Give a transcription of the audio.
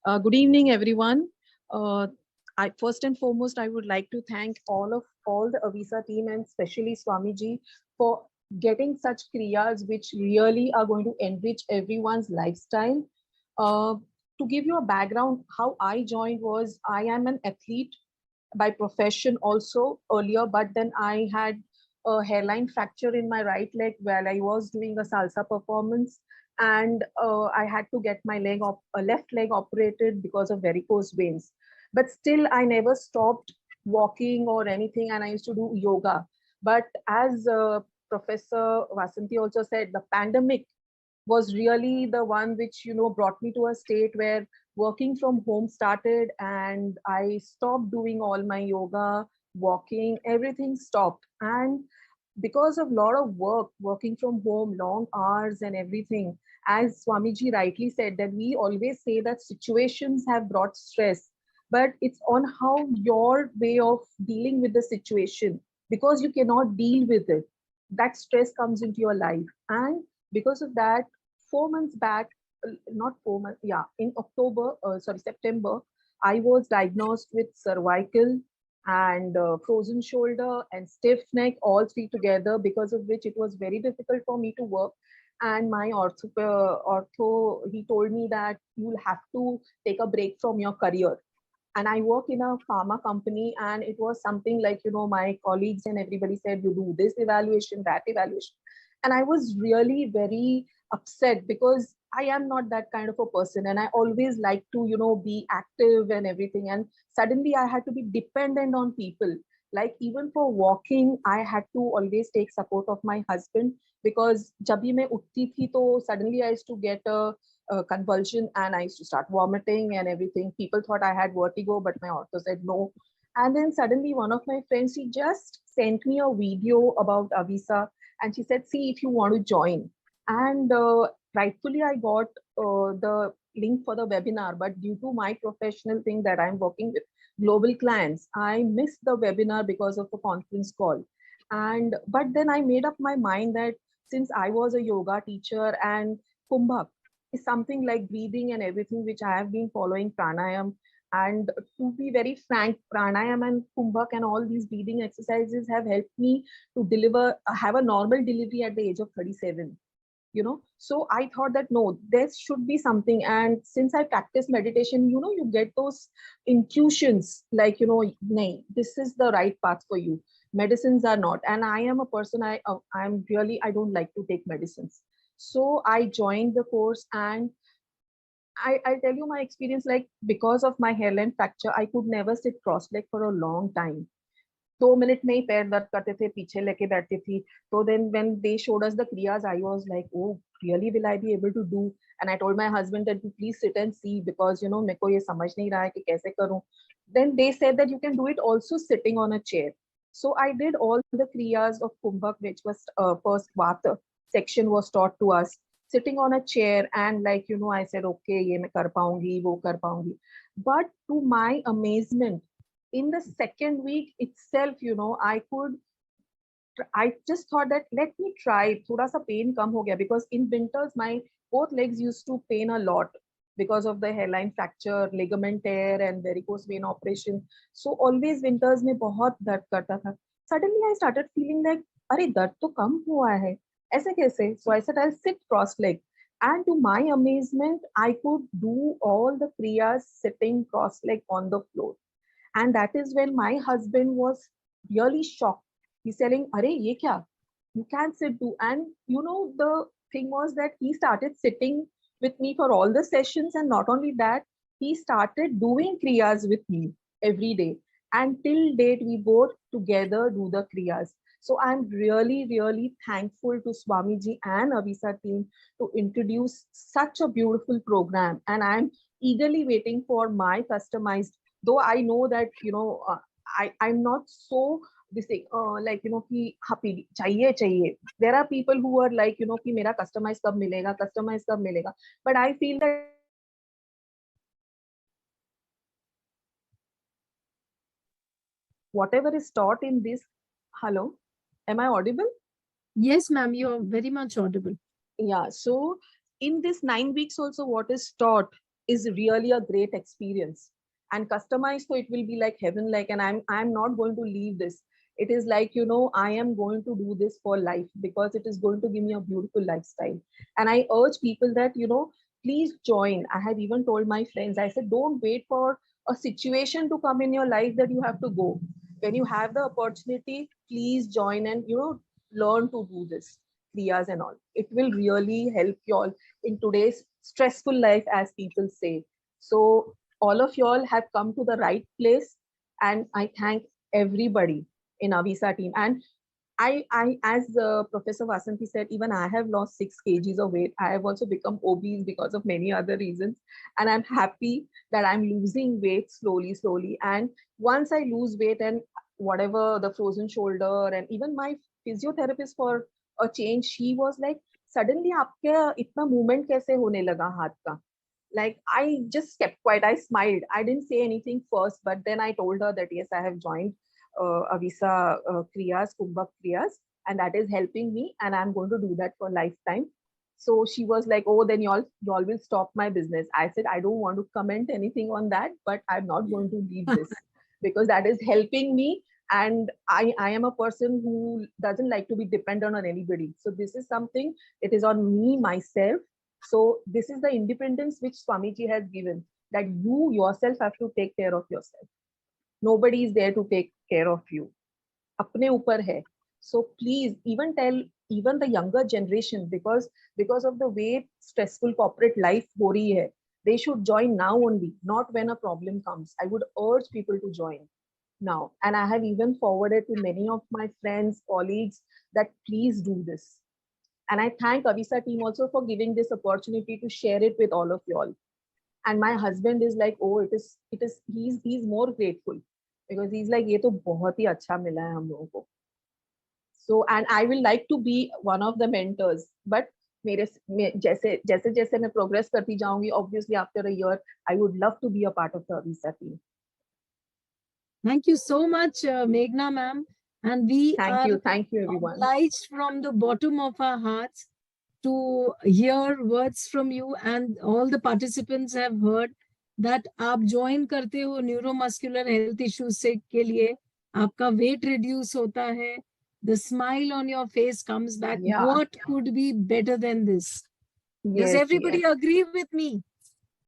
Good evening, everyone. Uh, first and foremost, I would like to thank all the Avisa team and especially Swamiji for getting such kriyas which really are going to enrich everyone's lifestyle. Uh, to give you a background, how I joined was I am an athlete by profession also earlier, but then I had a hairline fracture in my right leg while I was doing a salsa performance, and I had to get my left leg operated because of varicose veins. But still, I never stopped walking or anything, and I used to do yoga. But as Professor Vasanti also said, the pandemic was really the one which brought me to a state where working from home started, and I stopped doing all my yoga, walking, everything stopped. And because of a lot of working from home, long hours and everything, as Swamiji rightly said, that we always say that situations have brought stress, but it's on how your way of dealing with the situation, because you cannot deal with it, that stress comes into your life. And because of that, 4 months back, not 4 months, yeah, in September, I was diagnosed with cervical and frozen shoulder and stiff neck, all three together, because of which it was very difficult for me to work. And my ortho, he told me that you'll have to take a break from your career. And I work in a pharma company, and it was something like, my colleagues and everybody said, you do this evaluation, that evaluation. And I was really very upset because I am not that kind of a person. And I always like to, be active and everything. And suddenly I had to be dependent on people. Like even for walking, I had to always take support of my husband, because जब भी मैं उठती थी तो suddenly I used to get a convulsion and I used to start vomiting and everything. People thought I had vertigo, but my ortho said no. And then suddenly one of my friends, she just sent me a video about Avisa, and she said, see if you want to join. And rightfully, I got the link for the webinar, but due to my professional thing that I'm working with global clients, I missed the webinar because of the conference call. And but then I made up my mind that since I was a yoga teacher and Kumbhak is something like breathing and everything, which I have been following pranayam. And to be very frank, pranayam and Kumbhak and all these breathing exercises have helped me to have a normal delivery at the age of 37. So I thought that no, there should be something. And since I practice meditation, you get those intuitions like, nay, this is the right path for you. Medicines are not. And I am a person, I don't like to take medicines. So I joined the course, and I'll tell you my experience. Like, because of my hairline fracture, I could never sit cross-legged for a long time. 2 minute में ही पैर दर्द करते थे, पीछे लेके बैठती थी. So then when they showed us the kriyas, I was like, oh, really, will I be able to do? And I told my husband that to please sit and see, because मेरे को ये समझ नहीं रहा है कि कैसे करूं. Then they said that you can do it also sitting on a chair. So I did all the kriyas of Kumbhak, which was first Vata section was taught to us, sitting on a chair. And like, I said, okay, ये मैं कर पाऊंगी, वो कर पाऊंगी. But to my amazement, in the second week itself, I just thought that let me try. Thoda sa pain kam ho gaya, because in winters my both legs used to pain a lot because of the hairline fracture, ligament tear, and varicose vein operation. So always winters mein bahut dard karta tha. Suddenly I started feeling like, अरे दर्द तो कम हुआ है, ऐसे कैसे? So I said I'll sit cross-legged. And to my amazement, I could do all the kriyas sitting cross-legged on the floor. And that is when my husband was really shocked. He's telling, Are, ye kya? You can't sit do. And the thing was that he started sitting with me for all the sessions. And not only that, he started doing kriyas with me every day. And till date, we both together do the kriyas. So I'm really, really thankful to Swamiji and Avisa team to introduce such a beautiful program. And I'm eagerly waiting for my customized, though I know that I'm not so this thing like कि happy चाहिए. There are people who are like कि मेरा customize कब मिलेगा, but I feel that whatever is taught in this, hello, am I audible? Yes, ma'am, you're very much audible. Yeah, so in this 9 weeks also, what is taught is really a great experience. And customized, so it will be like heaven like, and I'm not going to leave this. It is like, you know, I am going to do this for life because it is going to give me a beautiful lifestyle. And I urge people that, you know, please join. I have even told my friends, I said, don't wait for a situation to come in your life that you have to go. When you have the opportunity, please join and, you know, learn to do this kriyas and all. It will really help you all in today's stressful life, as people say. So all of y'all have come to the right place, and I thank everybody in Avisa team. And as Professor Vasanti said, even I have lost 6 kgs of weight. I have also become obese because of many other reasons, and I'm happy that I'm losing weight slowly, slowly. And once I lose weight, and whatever the frozen shoulder, and even my physiotherapist for a change, she was like, suddenly आपके इतना movement कैसे होने लगा हाथ का? Like, I just kept quiet. I smiled. I didn't say anything first, but then I told her that yes, I have joined Avisa Kriyas, Kumbhak Kriyas, and that is helping me, and I'm going to do that for lifetime. So she was like, "Oh, then y'all will stop my business." I said, "I don't want to comment anything on that, but I'm not going to leave this because that is helping me, and I am a person who doesn't like to be dependent on anybody. So this is something, it is on me myself. So this is the independence which Swamiji has given, that you yourself have to take care of yourself. Nobody is there to take care of you. अपने ऊपर है. So please even tell even the younger generation, because of the way stressful corporate life हो रही है, they should join now only, not when a problem comes. I would urge people to join now. And I have even forwarded to many of my friends, colleagues, that please do this. And I thank Avisa team also for giving this opportunity to share it with all of you all. And my husband is like, oh, he's more grateful because he's like, ये तो बहुत ही अच्छा मिला है हम लोगों को. So, and I will like to be one of the mentors, but जैसे जैसे जैसे मैं progress करती जाऊंगी, obviously after a year, I would love to be a part of the Avisa team. Thank you so much, Meghna ma'am. And we Thank you everyone. obliged from the bottom of our hearts to hear words from you, and all the participants have heard that आप join करते हो neuromuscular health issues से के लिए, आपका weight reduce होता है, the smile on your face comes back. Yeah. What could be better than this? Yes, Does everybody yes. agree with me?